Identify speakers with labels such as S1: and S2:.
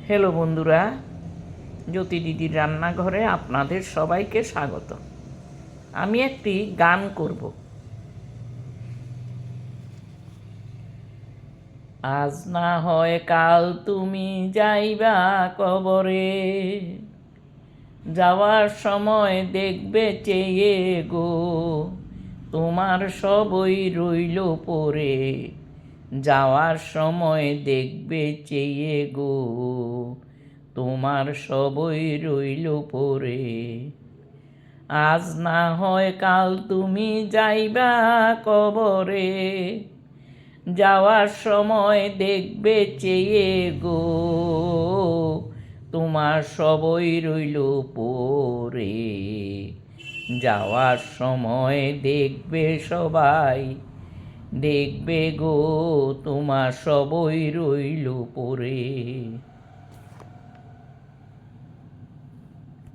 S1: Hello বন্ধুরা, জ্যোতি দিদির রান্নাঘরে আপনাদের সবাইকে স্বাগত। আমি একটি গান করব। আজ না হয় কাল তুমি যাইবা কবরে, যাওয়ার সময় দেখবে চেয়ে গো, তোমার সবই রইল পড়ে, যাওয়ার সময় দেখবে চেয়ে গো, তোমার সবই রইল পড়ে। আজ না হয় কাল তুমি যাইবা কবরে, যাওয়ার সময় দেখবে চেয়ে গো, তোমার সবই রইল পড়ে, যাওয়ার সময় দেখবে সবাই, দেখবে গো, তোমার সবই রইল পড়ে।